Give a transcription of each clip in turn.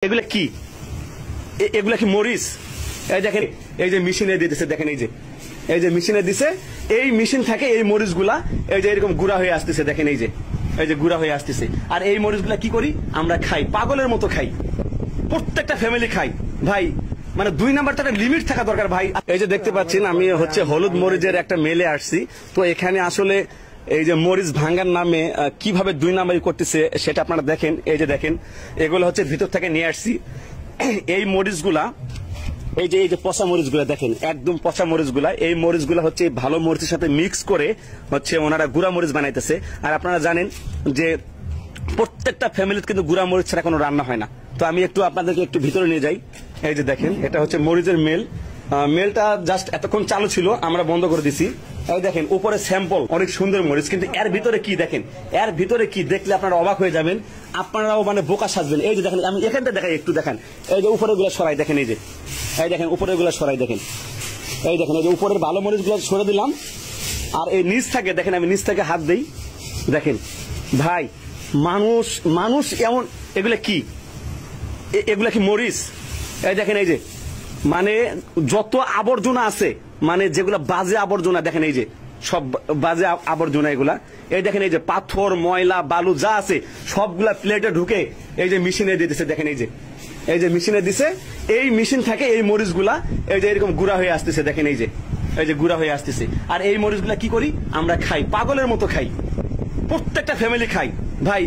এগুলা কি এগুলা কি মরিচ? এই দেখেন, এই যে মেশিনে দিতেছে, দেখেন এই যে মেশিনে দিছে, এই মেশিন থেকে এই মরিচগুলা এই যে এরকম গুঁড়া হয়ে আসতেছে, দেখেন এই যে গুঁড়া হয়ে আসতেছে। আর এই মরিচগুলা কি করি আমরা? খাই, পাগলের মতো খাই, প্রত্যেকটা ফ্যামিলি খাই ভাই। মানে 2 নাম্বারটা একটা লিমিট থাকা দরকার ভাই। এই যে দেখতে পাচ্ছেন আমি হলুদ মরিচের একটা মেলে আসছি, তো এখানে আসলে এই যে মরিচ ভাঙ্গার নামে কিভাবে 2 নাম্বারই করতেছে সেটা আপনারা দেখেন। এই যে দেখেন, এগুলো ভিতর থেকে নিয়ে আসছি এই মরিচগুলা, এই যে পচা মরিচগুলা দেখেন, একদম পচা মরিচগুলা। এই মরিচগুলা ভালো মরিচের সাথে মিক্স করে ওনারা গুঁড়া মরিচ বানাইতেছে। আর আপনারা জানেন যে প্রত্যেকটা ফ্যামিলিতে কিন্তু গুঁড়া মরিচ ছাড়া কোনো রান্না হয় না। তো আমি একটু আপনাদেরকে একটু ভিতরে নিয়ে যাই। এই যে দেখেন, এটা মরিচের মেলটা জাস্ট এতক্ষণ চালু ছিল, আমরা বন্ধ করে দিছি। এই দেখেন উপরে স্যাম্পল, অনেক সুন্দর মরিচ, কিন্তু এর ভিতরে কি দেখেন, এর ভিতরে কি দেখলে আপনারা অবাক হয়ে যাবেন, আপনারাও মানে বোকা সাজবেন। এই যে দেখেন, আমি এখানটা দেখাই, একটু দেখেন, এই যে উপরে গুলা সরাই দেখেন, এই দেখেন উপরে গুলা সরাই দেখেন, এই দেখেন এই যে উপরের ভালো মরিচ গুলো সরে দিলাম। আর এই নিচ থেকে দেখেন, আমি নিচ থেকে হাত দিই, দেখেন ভাই, মানুষ এমন, এগুলা কি মরিচ? এই দেখেন, এই যে মানে যত আবর্জনা আছে, মানে যেগুলা বাজে আবর্জনা, দেখেন এই যে সব বাজে আবর্জনা এগুলা। এই দেখেন, এই যে পাথর, ময়লা, বালু যা আছে সবগুলা প্লেটে ঢুকে এই যে মেশিনে দিতেছে, দেখেন এই যে মেশিনে দিছে, এই মেশিন থেকে এই মরিচগুলা এই যে এরকম গুঁড়া হয়ে আসতেছে, দেখেন এই যে গুঁড়া হয়ে আসতেছে। আর এই মরিচগুলা কি করি আমরা? খাই, পাগলের মতো খাই, প্রত্যেকটা ফ্যামিলি খাই ভাই।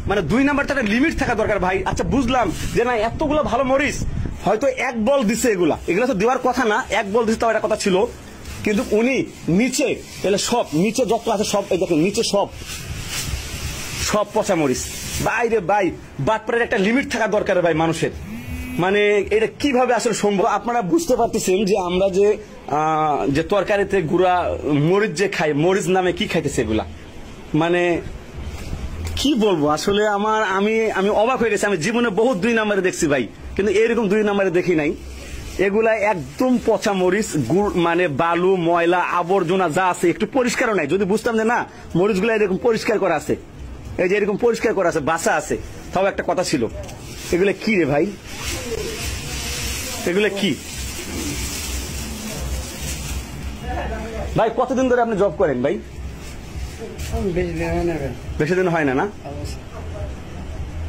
মানে 2 নাম্বারটা একটা লিমিট থাকা দরকার ভাই। আচ্ছা বুঝলাম যে না, এতগুলো ভালো মরিচ হয়তো 1 বল দিছে, এগুলা তো দেওয়ার কথা না, 1 বল দিতে একটা কথা ছিল, কিন্তু উনি নিচে এলে সব, নিচে যত আছে সব, এই দেখেন নিচে সব পচা মরিচ। বাইরে ভাই, বাটপাড়ের একটা লিমিট থাকা দরকার ভাই মানুষের। মানে এটা কিভাবে আসলে সম্ভব? আপনারা বুঝতে পারতেছেন যে আমরা যে তরকারিতে গুঁড়া মরিচ যে খাই, মরিচ নামে কি খাইতেছে এগুলা, মানে কি বলবো আসলে। আমি অবাক হয়ে গেছি। আমি জীবনে বহুত 2 নাম্বারে দেখছি ভাই, কিন্তু এরকম 2 নাম্বারে দেখি নাই। এগুলা একদম পচা মরিচ, মানে বালু, ময়লা, আবর্জনা যা আছে একটু পরিষ্কারও নাই। যদি বুঝতাম যে না মরিচগুলা এরকম পরিষ্কার করা আছে, এই যে এরকম পরিষ্কার করা আছে, বাসা আছে, তাও একটা কথা ছিল। এগুলা কি রে ভাই? এগুলা কি ভাই? কতদিন ধরে আপনি জব করেন ভাই? বেশি দিন হয় না?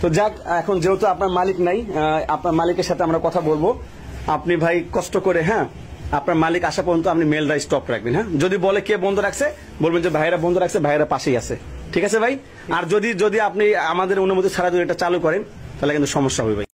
তো যাক, এখন যেহেতু আপনার মালিক নাই, আপনার মালিকের সাথে আমরা কথা বলবো। আপনি ভাই কষ্ট করে, হ্যাঁ, আপনার মালিক আসা পর্যন্ত আপনি মেলটা স্টপ রাখবেন। হ্যাঁ, যদি বলে কে বন্ধ রাখছে, বলবেন যে ভাইয়েরা বন্ধ রাখছে, ভাইয়েরা পাশেই আছে, ঠিক আছে ভাই? আর যদি আপনি আমাদের অনুমতি ছাড়া যদি এটা চালু করেন, তাহলে কিন্তু সমস্যা হবে ভাই।